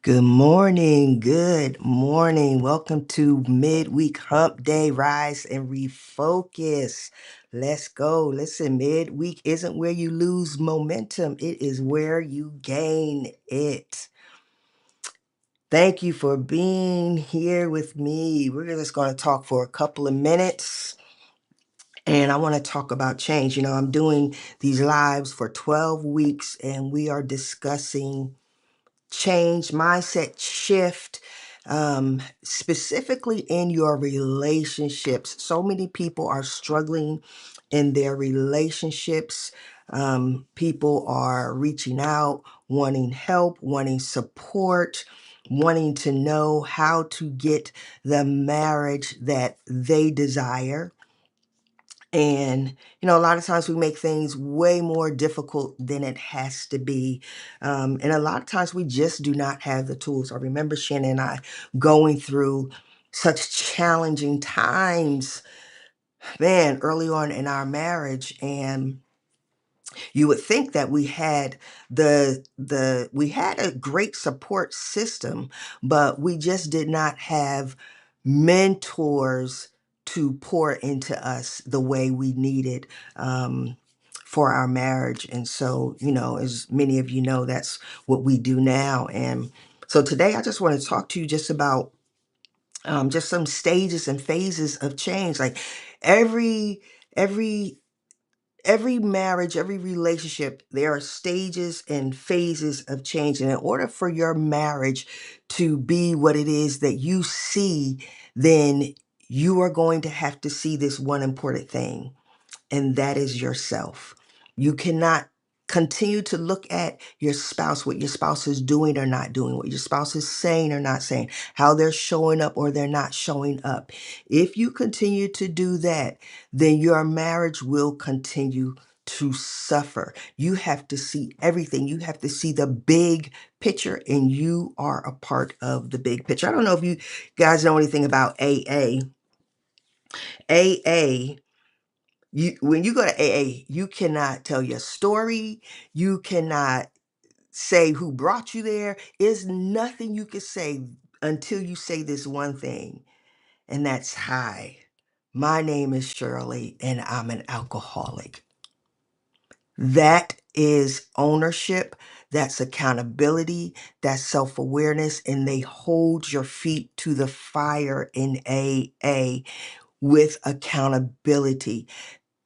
Good morning. Good morning. Welcome to Midweek Hump Day. Rise and refocus. Let's go. Listen, midweek isn't where you lose momentum, it is where you gain it. Thank you for being here with me. We're just going to talk for a couple of minutes. And I want to talk about change. I'm doing these lives for 12 weeks, and we are discussing change, mindset shift, specifically in your relationships. So many people are struggling in their relationships. People are reaching out, wanting help, wanting support, wanting to know how to get the marriage that they desire. And, a lot of times we make things way more difficult than it has to be. And a lot of times we just do not have the tools. I remember Shannon and I going through such challenging times, man, early on in our marriage. And you would think that we had we had a great support system, but we just did not have mentors to pour into us the way we needed for our marriage. And so, as many of you know, that's what we do now. And so today I just want to talk to you just about just some stages and phases of change. Like every every every marriage, every relationship, there are stages and phases of change. And in order for your marriage to be what it is that you see, then you are going to have to see this one important thing, and that is yourself. You cannot continue to look at your spouse, what your spouse is doing or not doing, what your spouse is saying or not saying, how they're showing up or they're not showing up. If you continue to do that, then your marriage will continue to suffer. You have to see everything. You have to see the big picture, and you are a part of the big picture. I don't know if you guys know anything about AA. AA, when you go to AA, you cannot tell your story. You cannot say who brought you there. There's nothing you can say until you say this one thing, and that's hi. My name is Shirley, and I'm an alcoholic. That is ownership. That's accountability. That's self-awareness, and they hold your feet to the fire in AA with accountability.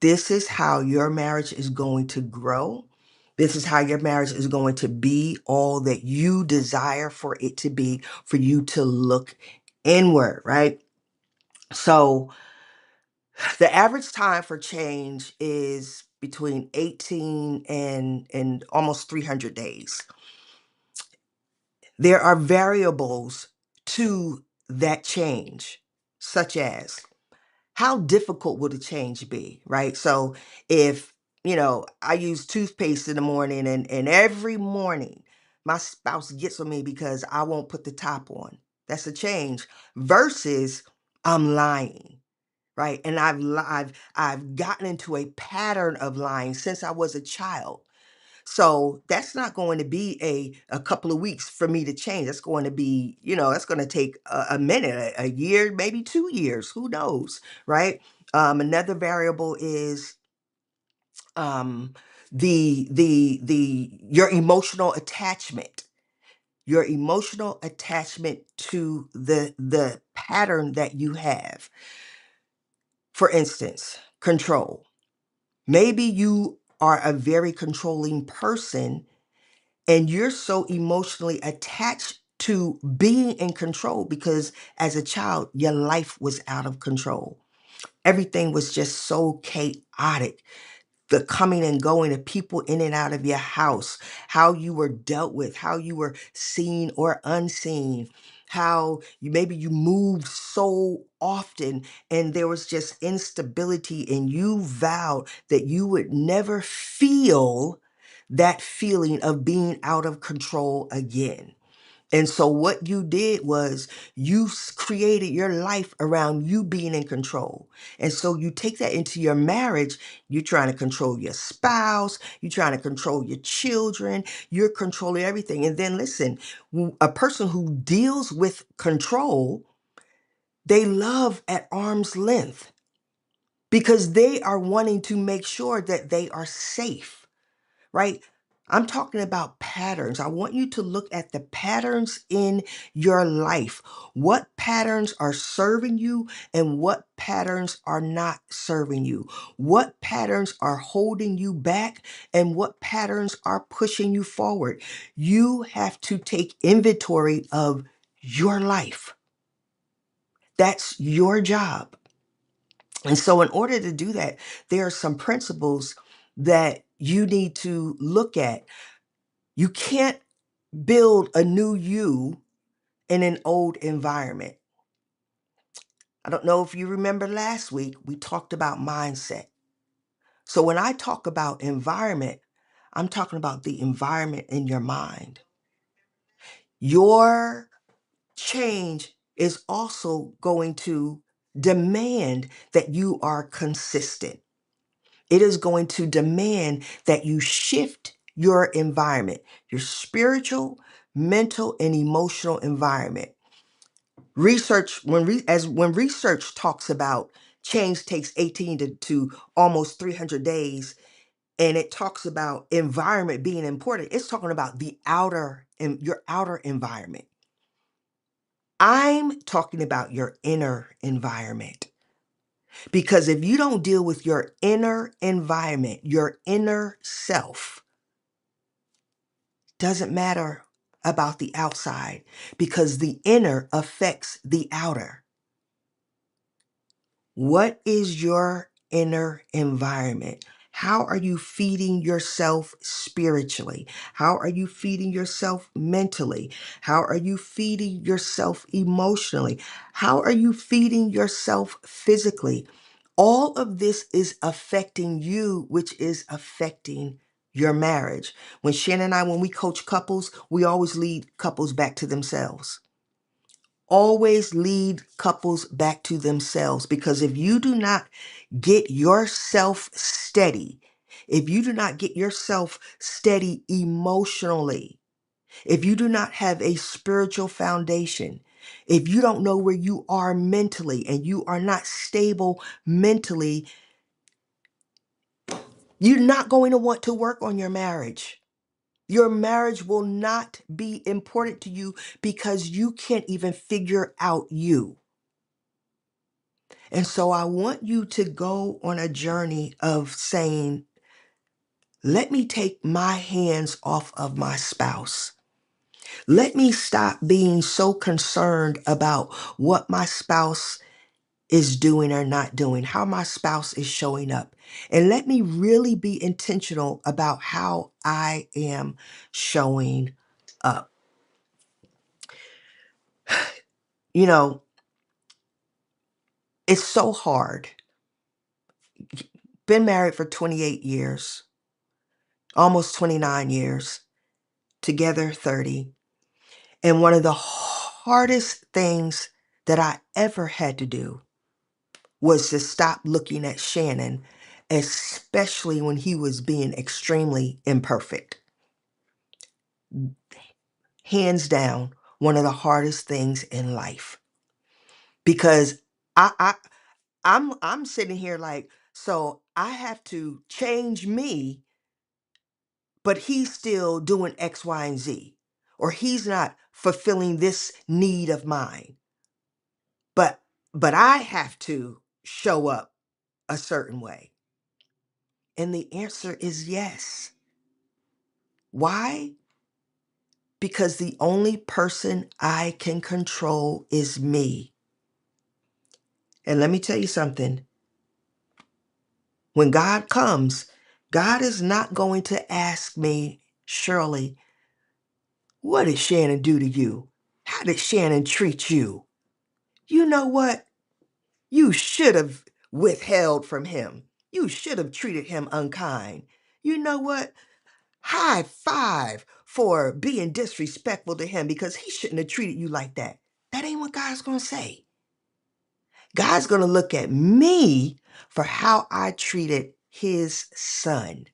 This is how your marriage is going to grow. This is how your marriage is going to be all that you desire for it to be, for you to look inward, right? So the average time for change is between 18 and almost 300 days. There are variables to that change, such as how difficult would a change be, right? So if, I use toothpaste in the morning, and every morning my spouse gets on me because I won't put the top on. That's a change versus I'm lying, right? And I've gotten into a pattern of lying since I was a child. So that's not going to be a couple of weeks for me to change. That's going to be, that's going to take a minute, a year, maybe 2 years, who knows, right? Another variable is um, the your emotional attachment, to the pattern that you have. For instance, control. Maybe you are a very controlling person, and you're so emotionally attached to being in control because as a child, your life was out of control. Everything was just so chaotic. The coming and going of people in and out of your house, how you were dealt with, how you were seen or unseen, how maybe you moved so often and there was just instability, and you vowed that you would never feel that feeling of being out of control again. And so what you did was you created your life around you being in control. And so you take that into your marriage. You're trying to control your spouse. You're trying to control your children. You're controlling everything. And then listen, a person who deals with control, they love at arm's length because they are wanting to make sure that they are safe, right? I'm talking about patterns. I want you to look at the patterns in your life. What patterns are serving you and what patterns are not serving you? What patterns are holding you back and what patterns are pushing you forward? You have to take inventory of your life. That's your job. And so, in order to do that, there are some principles that you need to look at. You can't build a new you in an old environment. I don't know if you remember last week, we talked about mindset. So, when I talk about environment, I'm talking about the environment in your mind. Your change is also going to demand that you are consistent. It is going to demand that you shift your environment, your spiritual, mental, and emotional environment. Research, when research talks about change takes 18 to almost 300 days, and it talks about environment being important, it's talking about the outer and your outer environment. I'm talking about your inner environment. Because if you don't deal with your inner environment, your inner self, doesn't matter about the outside because the inner affects the outer. What is your inner environment? How are you feeding yourself spiritually? How are you feeding yourself mentally? How are you feeding yourself emotionally? How are you feeding yourself physically? All of this is affecting you, which is affecting your marriage. When Shannon and I, when we coach couples, we always lead couples back to themselves. Always lead couples back to themselves because if you do not get yourself steady, if you do not get yourself steady emotionally, if you do not have a spiritual foundation, if you don't know where you are mentally and you are not stable mentally, you're not going to want to work on your marriage. Your marriage will not be important to you because you can't even figure out you. And so I want you to go on a journey of saying, let me take my hands off of my spouse. Let me stop being so concerned about what my spouse is doing or not doing, how my spouse is showing up. And let me really be intentional about how I am showing up. You know, it's so hard. Been married for 28 years, almost 29 years, together 30. And one of the hardest things that I ever had to do was to stop looking at Shannon, especially when he was being extremely imperfect. Hands down, one of the hardest things in life. Because I, I I'm sitting here like, so I have to change me, but he's still doing X, Y, and Z. Or he's not fulfilling this need of mine. But I have to show up a certain way. And the answer is yes. Why? Because the only person I can control is me. And let me tell you something. When God comes, God is not going to ask me, Shirley, what did Shannon do to you? How did Shannon treat you? You know what? You should have withheld from him. You should have treated him unkind. You know what? High five for being disrespectful to him because he shouldn't have treated you like that. That ain't what God's going to say. God's going to look at me for how I treated his son.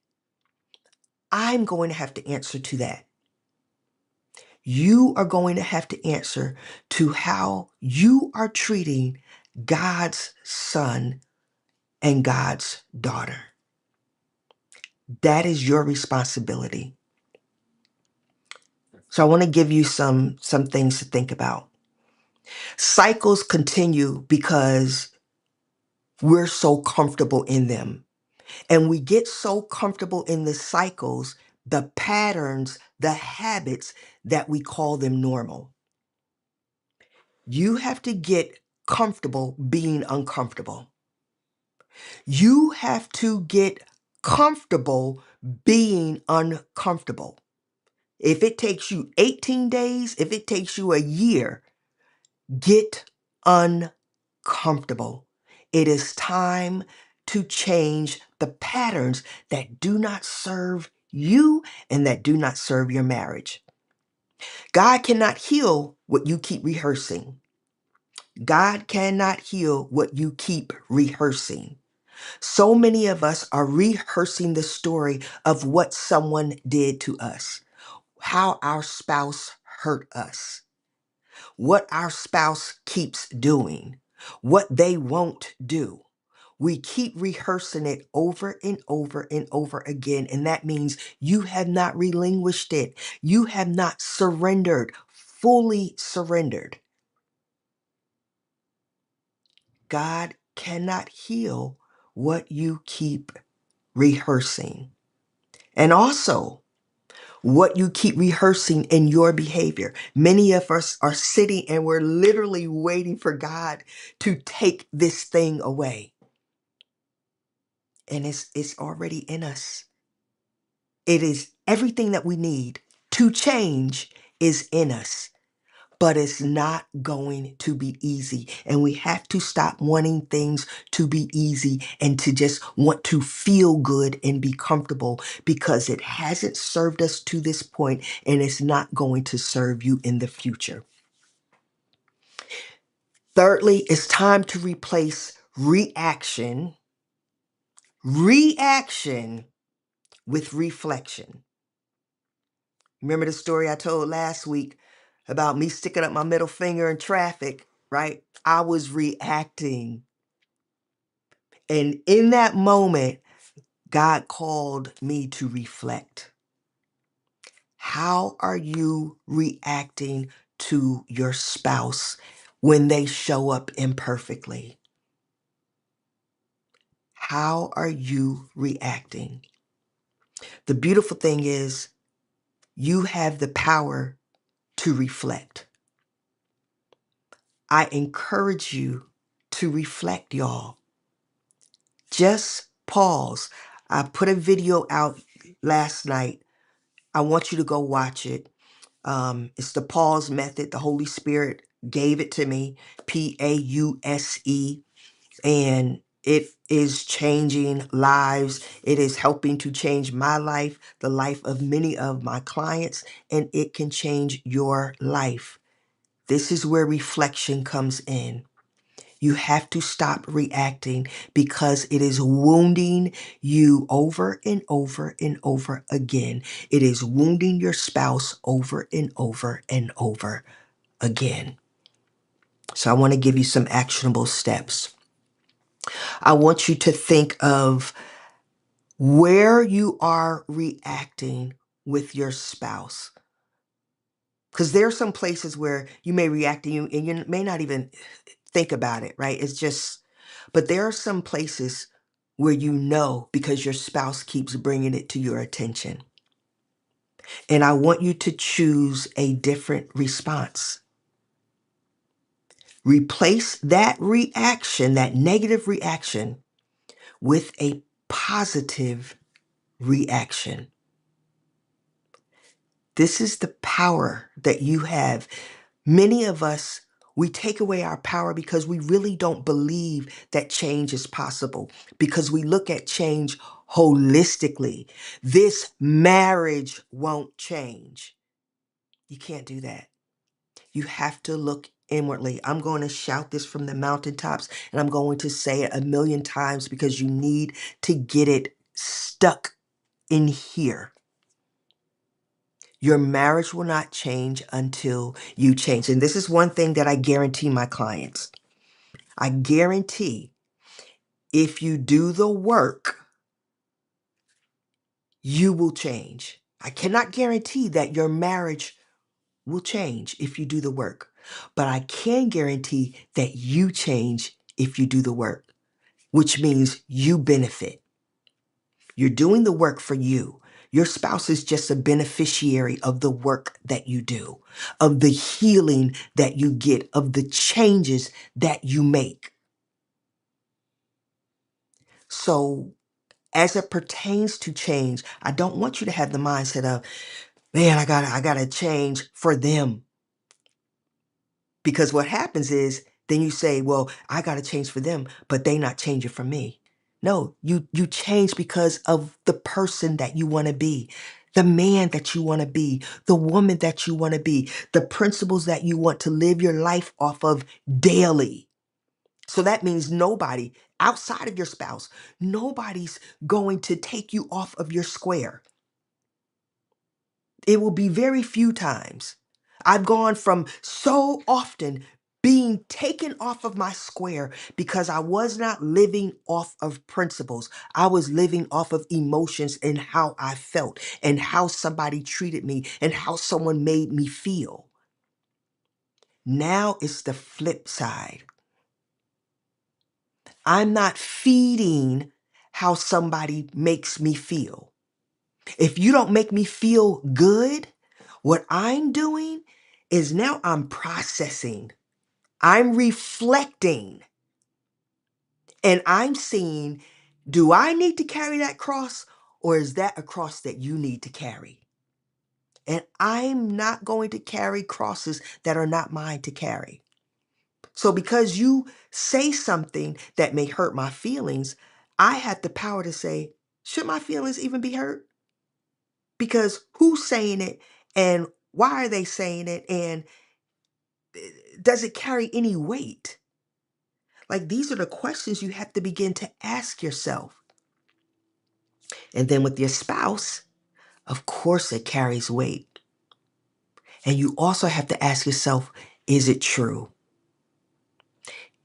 I'm going to have to answer to that. You are going to have to answer to how you are treating God's son and God's daughter. That is your responsibility. So I want to give you some things to think about. Cycles continue because we're so comfortable in them. And we get so comfortable in the cycles, the patterns, the habits that we call them normal. You have to get comfortable being uncomfortable. You have to get comfortable being uncomfortable. If it takes you 18 days, if it takes you a year, get uncomfortable. It is time to change the patterns that do not serve you and that do not serve your marriage. God cannot heal what you keep rehearsing. God cannot heal what you keep rehearsing. So many of us are rehearsing the story of what someone did to us, how our spouse hurt us, what our spouse keeps doing, what they won't do. We keep rehearsing it over and over and over again. And that means you have not relinquished it. You have not surrendered, fully surrendered. God cannot heal what you keep rehearsing. And also, what you keep rehearsing in your behavior. Many of us are sitting and we're literally waiting for God to take this thing away. And it's already in us. It is everything that we need to change is in us. But it's not going to be easy. And we have to stop wanting things to be easy and to just want to feel good and be comfortable because it hasn't served us to this point and it's not going to serve you in the future. Thirdly, it's time to replace reaction with reflection. Remember the story I told last week about me sticking up my middle finger in traffic, right? I was reacting. And in that moment, God called me to reflect. How are you reacting to your spouse when they show up imperfectly? How are you reacting? The beautiful thing is you have the power to reflect. I encourage you to reflect, y'all. Just pause. I put a video out last night. I want you to go watch it. It's the pause method. The Holy Spirit gave it to me, Pause, and it is changing lives. It is helping to change my life, the life of many of my clients, and it can change your life. This is where reflection comes in. You have to stop reacting because it is wounding you over and over and over again. It is wounding your spouse over and over and over again. So I want to give you some actionable steps. I want you to think of where you are reacting with your spouse. Because there are some places where you may react and you may not even think about it, right? It's just, but there are some places where you know because your spouse keeps bringing it to your attention. And I want you to choose a different response. Replace that reaction, that negative reaction, with a positive reaction. This is the power that you have. Many of us, We take away our power because we really don't believe that change is possible, because we look at change holistically. This marriage won't change. You can't do that. You have to look inwardly. I'm going to shout this from the mountaintops, and I'm going to say it a million times because you need to get it stuck in here. Your marriage will not change until you change. And this is one thing that I guarantee my clients. I guarantee if you do the work, you will change. I cannot guarantee that your marriage will change if you do the work, but I can guarantee that you change if you do the work, which means you benefit. You're doing the work for you. Your spouse is just a beneficiary of the work that you do, of the healing that you get, of the changes that you make. So, as it pertains to change, I don't want you to have the mindset of, man, I gotta change for them. Because what happens is then you say, well, I gotta change for them, but they not changing for me. No, you change because of the person that you want to be, the man that you want to be, the woman that you want to be, the principles that you want to live your life off of daily. So that means nobody outside of your spouse, nobody's going to take you off of your square. It will be very few times. I've gone from so often being taken off of my square because I was not living off of principles. I was living off of emotions and how I felt and how somebody treated me and how someone made me feel. Now it's the flip side. I'm not feeding how somebody makes me feel. If you don't make me feel good, what I'm doing is now I'm processing, I'm reflecting, and I'm seeing, do I need to carry that cross, or is that a cross that you need to carry? And I'm not going to carry crosses that are not mine to carry. So because you say something that may hurt my feelings, I have the power to say, should my feelings even be hurt? Because who's saying it and why are they saying it, and does it carry any weight? Like, these are the questions you have to begin to ask yourself. And then with your spouse, of course it carries weight. And you also have to ask yourself, is it true?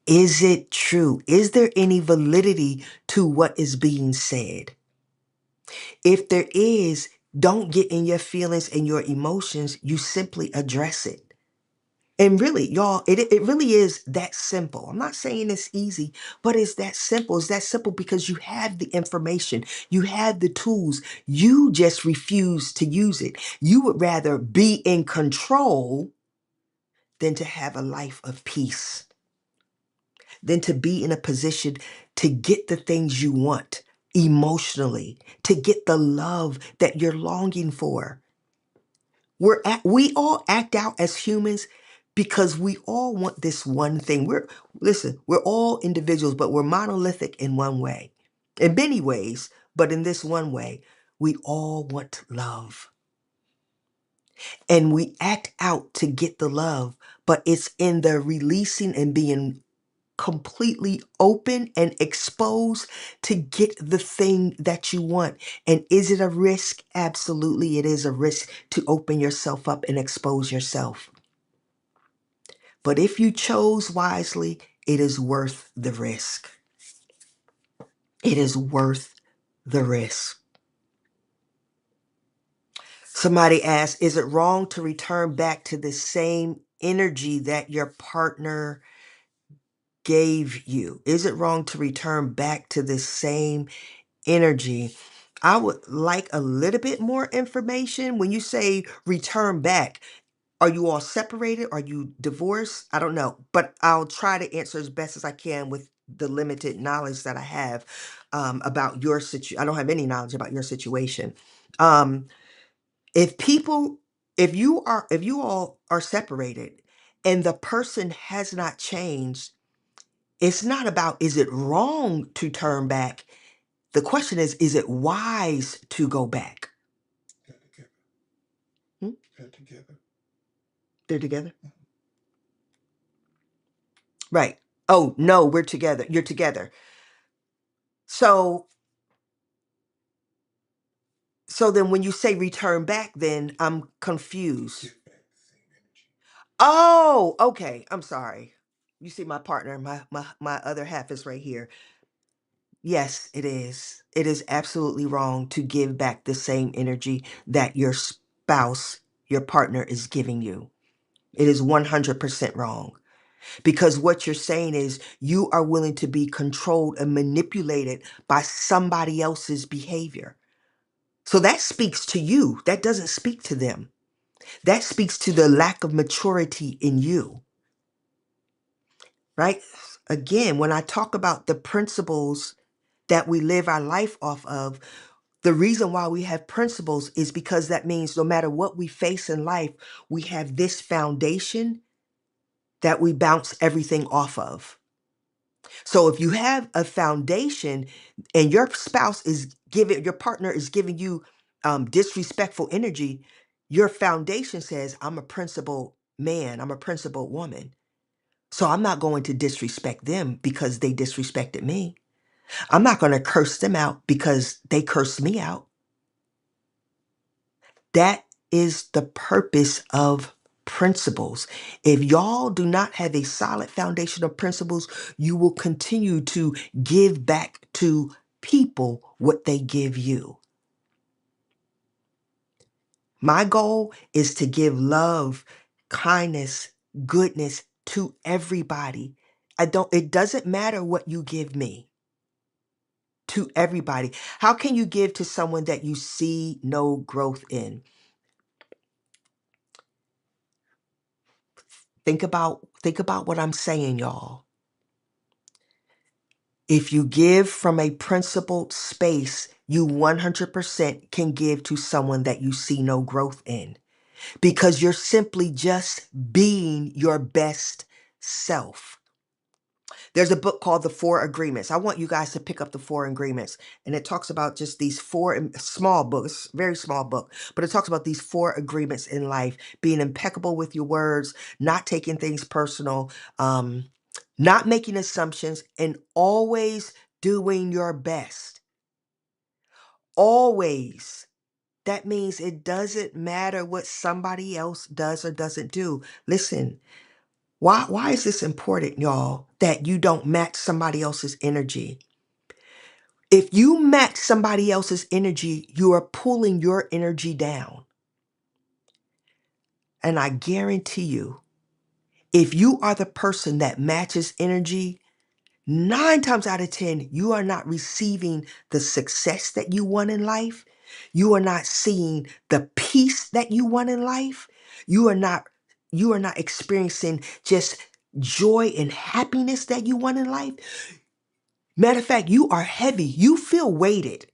Is it true? Is there any validity to what is being said? If there is, don't get in your feelings and your emotions. You simply address it. And really, y'all, it really is that simple. I'm not saying it's easy, but it's that simple. It's that simple because you have the information, you have the tools. You just refuse to use it. You would rather be in control than to have a life of peace, than to be in a position to get the things you want emotionally, to get the love that you're longing for. We all act out as humans because we all want this one thing. We're all individuals, but we're monolithic in one way. In many ways, but in this one way, we all want love. And we act out to get the love, but it's in the releasing and being completely open and exposed to get the thing that you want. And is it a risk? Absolutely, it is a risk to open yourself up and expose yourself. But if you chose wisely, it is worth the risk. It is worth the risk. Somebody asked, is it wrong to return back to the same energy that your partner gave you? Is it wrong to return back to the same energy? I would like a little bit more information. When you say return back, are you all separated? Are you divorced? I don't know, but I'll try to answer as best as I can with the limited knowledge that I have about your situation. I don't have any knowledge about your situation. Um, if you all are separated and the person has not changed, it's not about, is it wrong to turn back? The question is it wise to go back? Hmm? They're together? Right. Oh, no, we're together. You're together. So, so then when you say return back, then I'm confused. Oh, okay. I'm sorry. You see my partner, my other half is right here. Yes, it is. It is absolutely wrong to give back the same energy that your spouse, your partner is giving you. It is 100% wrong. Because what you're saying is you are willing to be controlled and manipulated by somebody else's behavior. So that speaks to you. That doesn't speak to them. That speaks to the lack of maturity in you, right? Again, when I talk about the principles that we live our life off of, the reason why we have principles is because that means no matter what we face in life, we have this foundation that we bounce everything off of. So if you have a foundation and your spouse is giving, your partner is giving you disrespectful energy, your foundation says, I'm a principled man, I'm a principled woman. So I'm not going to disrespect them because they disrespected me. I'm not going to curse them out because they cursed me out. That is the purpose of principles. If y'all do not have a solid foundation of principles, you will continue to give back to people what they give you. My goal is to give love, kindness, goodness to everybody. It doesn't matter what you give me, to everybody. How can you give to someone that you see no growth in? Think about what I'm saying, y'all. If you give from a principled space, you 100% can give to someone that you see no growth in because you're simply just being your best self. There's a book called The Four Agreements. I want you guys to pick up The Four Agreements. And it talks about just these small books, very small book, but it talks about these four agreements in life: being impeccable with your words, not taking things personal, not making assumptions, and always doing your best. Always. That means it doesn't matter what somebody else does or doesn't do. Listen, why is this important, y'all, that you don't match somebody else's energy? If you match somebody else's energy, you are pulling your energy down. And I guarantee you, if you are the person that matches energy, 9 times out of 10, you are not receiving the success that you want in life. You are not seeing the peace that you want in life. You are not experiencing just joy and happiness that you want in life. Matter of fact, you are heavy. You feel weighted.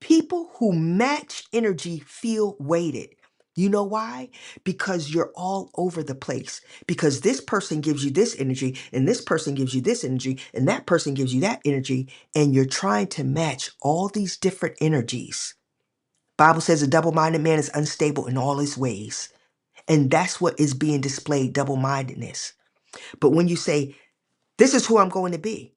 People who match energy feel weighted. You know why? Because you're all over the place. Because this person gives you this energy, and this person gives you this energy, and that person gives you that energy, and you're trying to match all these different energies. Bible says a double-minded man is unstable in all his ways. And that's what is being displayed, double-mindedness. But when you say, this is who I'm going to be,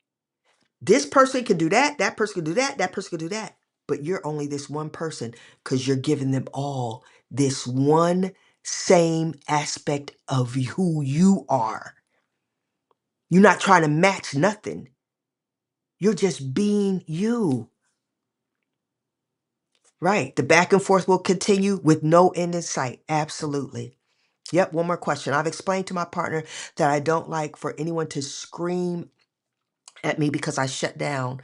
this person can do that person can do that, that person can do that. But you're only this one person because you're giving them all this one same aspect of who you are. You're not trying to match nothing. You're just being you. Right. The back and forth will continue with no end in sight. Absolutely. Yep. One more question. I've explained to my partner that I don't like for anyone to scream at me because I shut down.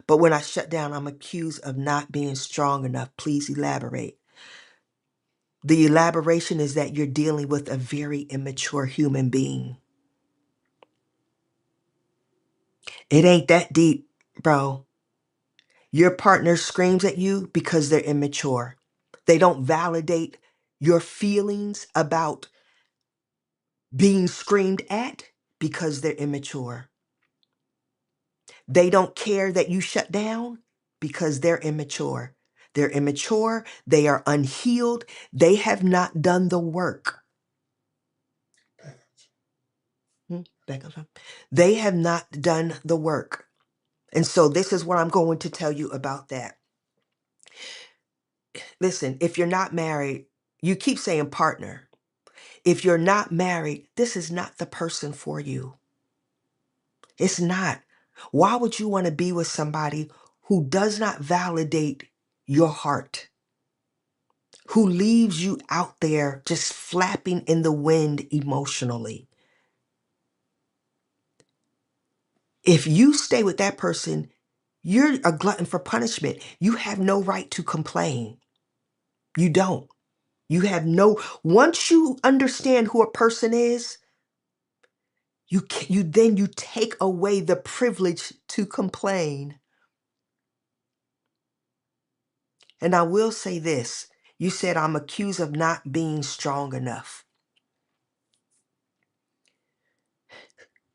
But when I shut down, I'm accused of not being strong enough. Please elaborate. The elaboration is that you're dealing with a very immature human being. It ain't that deep, bro. Your partner screams at you because they're immature. They don't validate your feelings about being screamed at because they're immature. They don't care that you shut down because they're immature. They're immature. They are unhealed. They have not done the work. Back up. They have not done the work. And so this is what I'm going to tell you about that. Listen, if you're not married, you keep saying partner. If you're not married, this is not the person for you. It's not. Why would you want to be with somebody who does not validate your heart, who leaves you out there just flapping in the wind emotionally? If you stay with that person, you're a glutton for punishment. You have no right to complain. You don't. You have no, once you understand who a person is, you take away the privilege to complain. And I will say this. You said I'm accused of not being strong enough.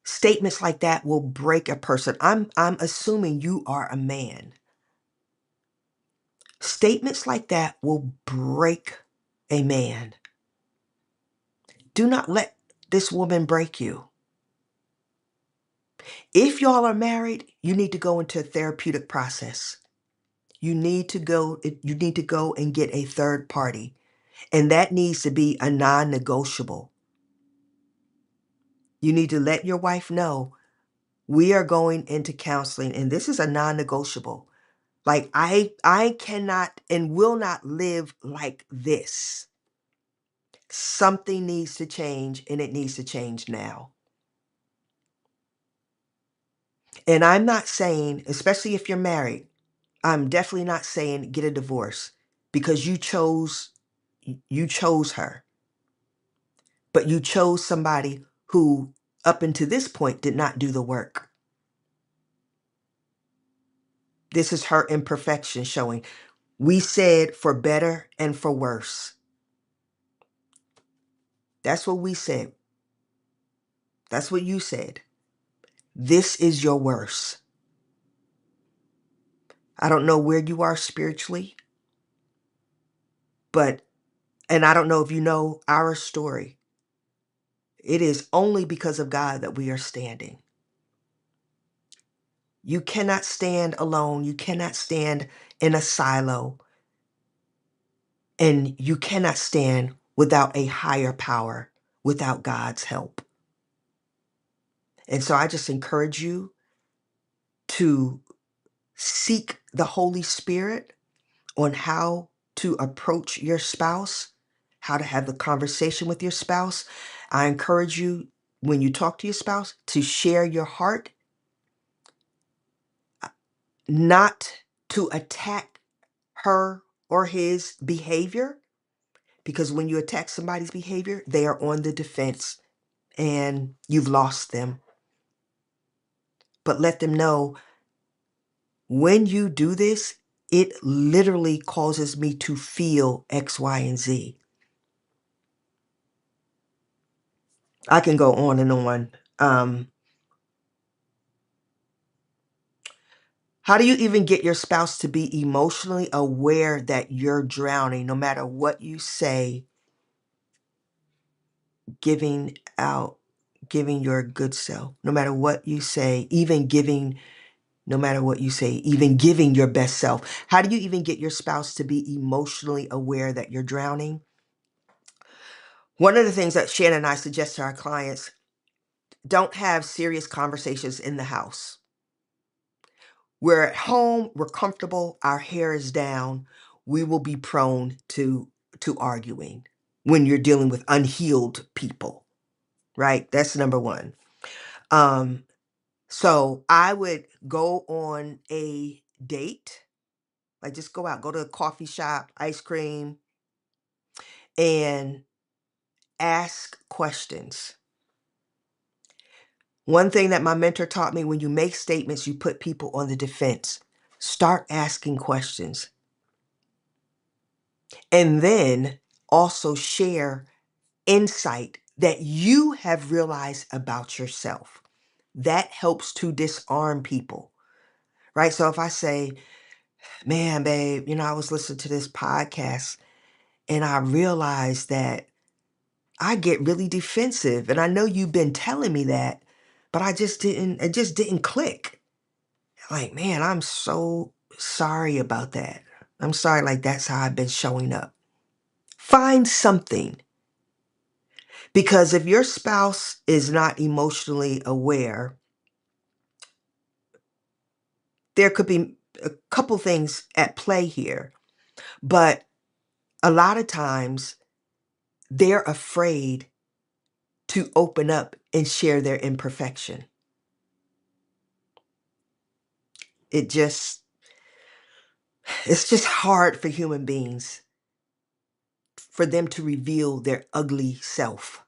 Statements like that will break a person. I'm assuming you are a man. Statements like that will break a man. Do not let this woman break you. If y'all are married, you need to go into a therapeutic process. You need to go and get a third party. And that needs to be a non-negotiable. You need to let your wife know we are going into counseling and this is a non-negotiable. Like I cannot and will not live like this. Something needs to change and it needs to change now. And I'm not saying, especially if you're married, I'm definitely not saying get a divorce because you chose her. But you chose somebody who up until this point did not do the work. This is her imperfection showing. We said for better and for worse. That's what we said. That's what you said. This is your worst. I don't know where you are spiritually, and I don't know if you know our story. It is only because of God that we are standing. You cannot stand alone. You cannot stand in a silo. And you cannot stand without a higher power, without God's help. And so I just encourage you to seek the Holy Spirit on how to approach your spouse, how to have the conversation with your spouse. I encourage you, when you talk to your spouse, to share your heart, not to attack her or his behavior, because when you attack somebody's behavior, they are on the defense and you've lost them. But let them know when you do this, it literally causes me to feel X, Y, and Z. I can go on and on. How do you even get your spouse to be emotionally aware that you're drowning, no matter what you say, giving your good self, no matter what you say, no matter what you say, even giving your best self? How do you even get your spouse to be emotionally aware that you're drowning? One of the things that Shannon and I suggest to our clients, don't have serious conversations in the house. We're at home, we're comfortable, our hair is down. We will be prone to arguing when you're dealing with unhealed people, right? That's number one. So I would go on a date, like just go out, go to a coffee shop, ice cream, and ask questions. One thing that my mentor taught me, when you make statements, you put people on the defense. Start asking questions. And then also share insight that you have realized about yourself. That helps to disarm people, right? So if I say, man, babe, I was listening to this podcast and I realized that I get really defensive. And I know you've been telling me that, but it just didn't click. Like, man, I'm so sorry about that. I'm sorry, like that's how I've been showing up. Find something. Because if your spouse is not emotionally aware, there could be a couple things at play here. But a lot of times they're afraid to open up and share their imperfection. It just, it's just hard for human beings for them to reveal their ugly self.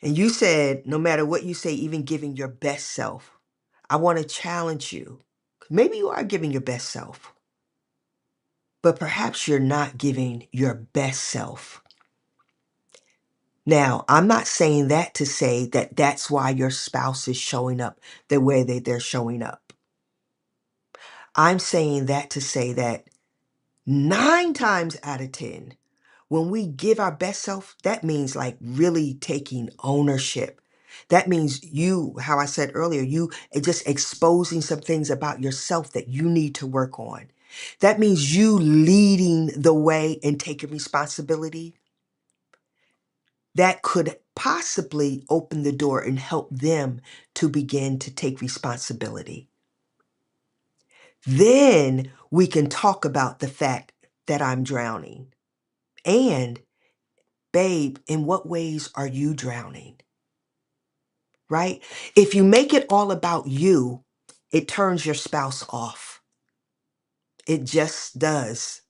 And you said, no matter what you say, even giving your best self, I want to challenge you. Maybe you are giving your best self, but perhaps you're not giving your best self. Now, I'm not saying that to say that that's why your spouse is showing up the way that they're showing up. I'm saying that to say that 9 times out of 10, when we give our best self, that means like really taking ownership. That means you, how I said earlier, you just exposing some things about yourself that you need to work on. That means you leading the way and taking responsibility. That could possibly open the door and help them to begin to take responsibility. Then we can talk about the fact that I'm drowning. And, babe, in what ways are you drowning? Right? If you make it all about you, it turns your spouse off. It just does.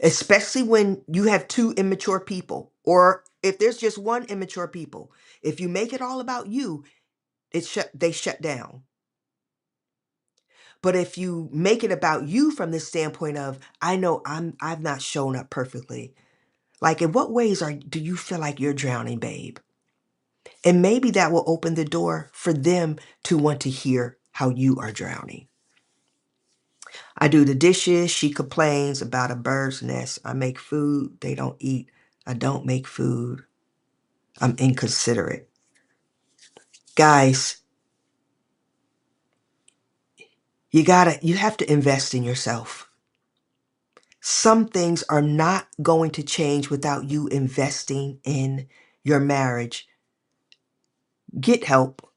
Especially when you have two immature people, or if there's just one immature people. If you make it all about you, they shut down. But if you make it about you from the standpoint of, I know I've not shown up perfectly. Like, in what ways do you feel like you're drowning, babe? And maybe that will open the door for them to want to hear how you are drowning. I do the dishes. She complains about a bird's nest. I make food. They don't eat. I don't make food. I'm inconsiderate. Guys, you have to invest in yourself. Some things are not going to change without you investing in your marriage. Get help.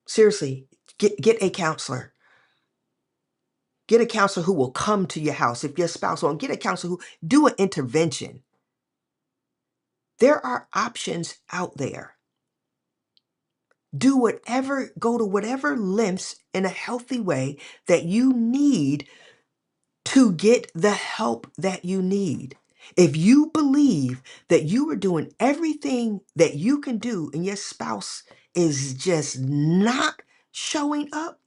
Seriously, get a counselor. Get a counselor who will come to your house. If your spouse won't, get a counselor who do an intervention. There are options out there. Go to whatever lengths in a healthy way that you need to get the help that you need. If you believe that you are doing everything that you can do and your spouse is just not showing up,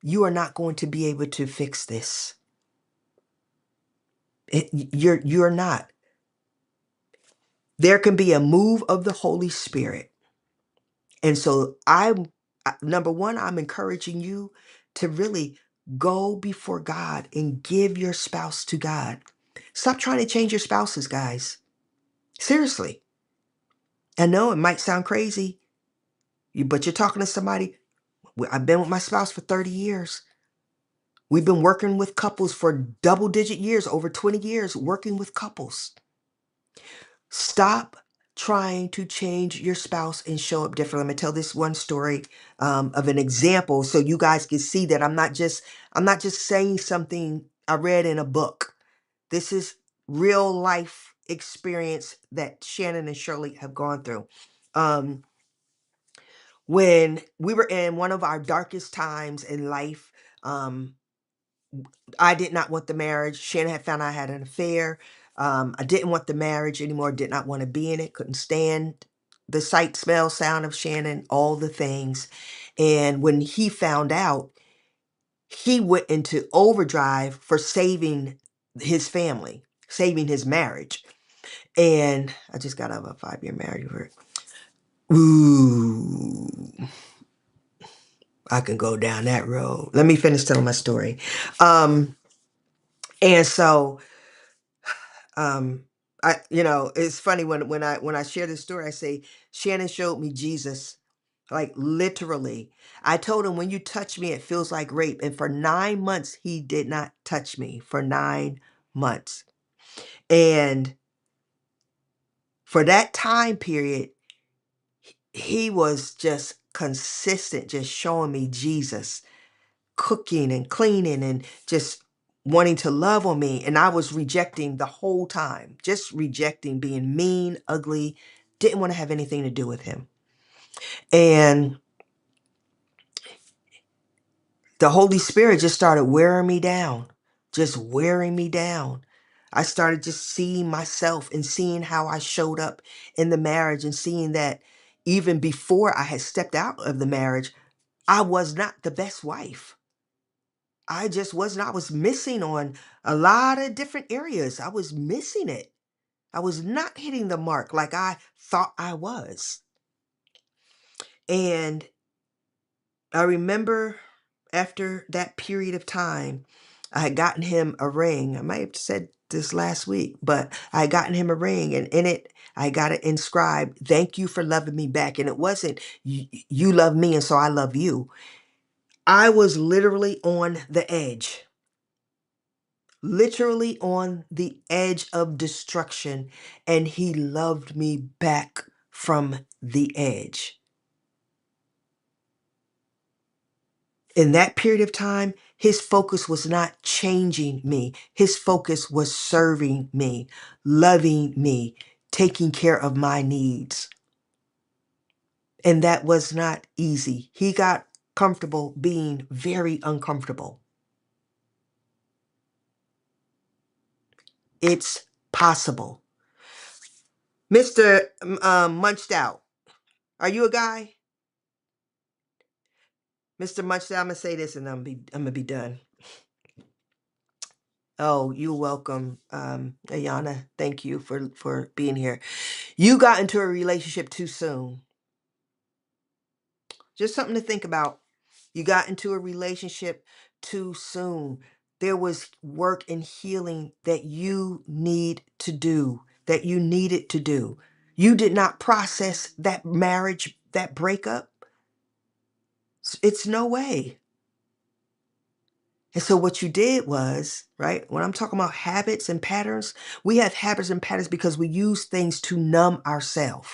you are not going to be able to fix this. You're not. There can be a move of the Holy Spirit. And so number one, I'm encouraging you to really go before God and give your spouse to God. Stop trying to change your spouses, guys. Seriously. I know it might sound crazy, but you're talking to somebody. I've been with my spouse for 30 years. We've been working with couples for double-digit years, over 20 years, working with couples. Stop trying to change your spouse and show up differently. I'm gonna tell this one story of an example so you guys can see that I'm not just saying something I read in a book. This is real life experience that Shannon and Shirley have gone through. When we were in one of our darkest times in life, um, I did not want the marriage. Shannon had found I had an affair. I didn't want the marriage anymore, did not want to be in it, couldn't stand the sight, smell, sound of Shannon, all the things. And when he found out, he went into overdrive for saving his family. saving his marriage. And I just got out of a 5-year marriage. Ooh, I can go down that road. Let me finish telling my story. Um, and so it's funny when I share this story, I say Shannon showed me Jesus. Like literally. I told him, when you touch me, it feels like rape. And for 9 months, he did not touch me for 9 months. And for that time period, he was just consistent, just showing me Jesus, cooking and cleaning and just wanting to love on me. And I was rejecting the whole time, just rejecting, being mean, ugly, didn't want to have anything to do with him. And the Holy Spirit just started wearing me down, just wearing me down. I started just seeing myself and seeing how I showed up in the marriage and seeing that even before I had stepped out of the marriage, I was not the best wife. I just wasn't. I was missing on a lot of different areas. I was missing it. I was not hitting the mark like I thought I was. And I remember after that period of time, I had gotten him a ring. I might have said this last week, but I had gotten him a ring, and in it, I got it inscribed, "Thank you for loving me back." And it wasn't, you love me, and so I love you. I was literally on the edge of destruction, and he loved me back from the edge. In that period of time, his focus was not changing me. His focus was serving me, loving me, taking care of my needs. And that was not easy. He got comfortable being very uncomfortable. It's possible. Mr. Munched Out, are you a guy? Mr. Munched Out, I'm gonna say this and I'm gonna be done. Oh, you're welcome, Ayana. Thank you for being here. You got into a relationship too soon. Just something to think about. You got into a relationship too soon. There was work and healing that you need to do, that you needed to do. You did not process that marriage, that breakup. It's no way. And so what you did was, right, when I'm talking about habits and patterns, we have habits and patterns because we use things to numb ourselves.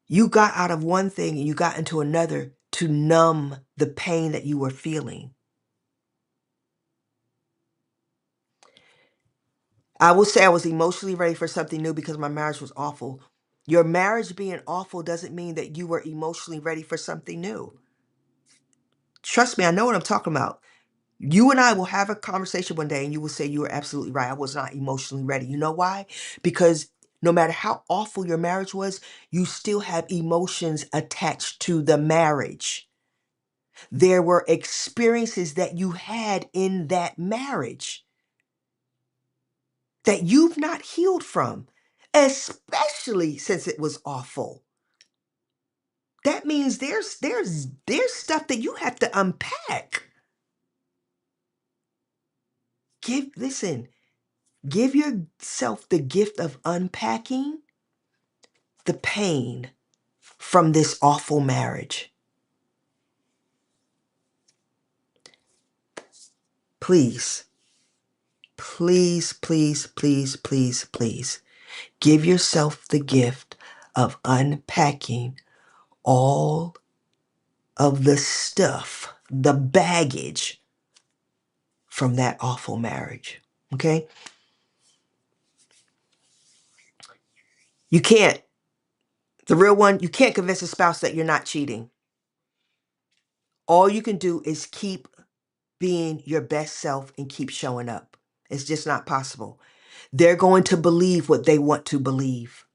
You got out of one thing and you got into another to numb the pain that you were feeling. I will say I was emotionally ready for something new because my marriage was awful. Your marriage being awful doesn't mean that you were emotionally ready for something new. Trust me, I know what I'm talking about. You and I will have a conversation one day and you will say you were absolutely right. I was not emotionally ready. You know why? Because no matter how awful your marriage was, you still have emotions attached to the marriage. There were experiences that you had in that marriage that you've not healed from, especially since it was awful. That means there's stuff that you have to unpack. Listen, give yourself the gift of unpacking the pain from this awful marriage. Please, please, please, please, please, please give yourself the gift of unpacking all of the stuff, the baggage from that awful marriage. Okay? You can't, the real one, you can't convince a spouse that you're not cheating. All you can do is keep being your best self and keep showing up. It's just not possible. They're going to believe what they want to believe.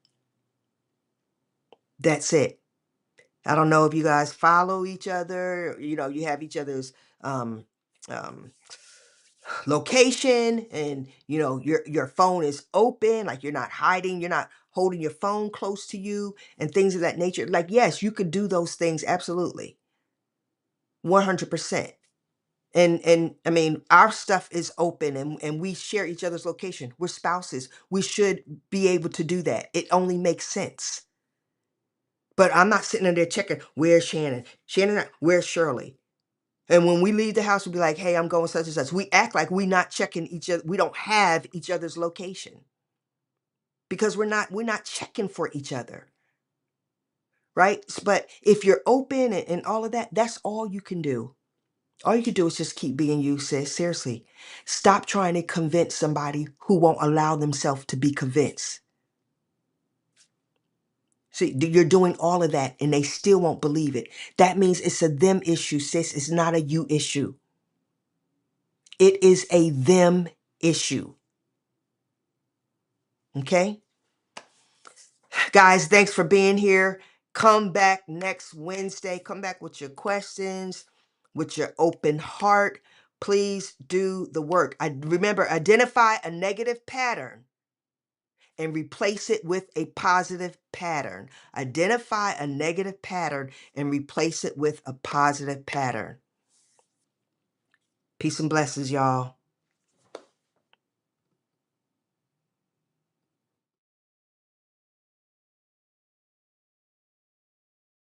That's it. I don't know if you guys follow each other, you have each other's um, um, location, and your phone is open, like you're not hiding, you're not holding your phone close to you and things of that nature. Like, yes, you could do those things, absolutely, 100%. And I mean, our stuff is open, and we share each other's location. We're spouses. We should be able to do that. It only makes sense. But I'm not sitting in there checking, where's Shannon? Shannon, where's Shirley? And when we leave the house, we'll be like, hey, I'm going such and such. We act like we're not checking each other. We don't have each other's location because we're not checking for each other. Right. But if you're open and all of that, that's all you can do. All you can do is just keep being you, sis. Seriously. Stop trying to convince somebody who won't allow themselves to be convinced. See, you're doing all of that and they still won't believe it. That means it's a them issue, sis. It's not a you issue. It is a them issue. Okay? Guys, thanks for being here. Come back next Wednesday. Come back with your questions, with your open heart. Please do the work. Remember, identify a negative pattern and replace it with a positive pattern. Identify a negative pattern and replace it with a positive pattern. Peace and blessings, y'all.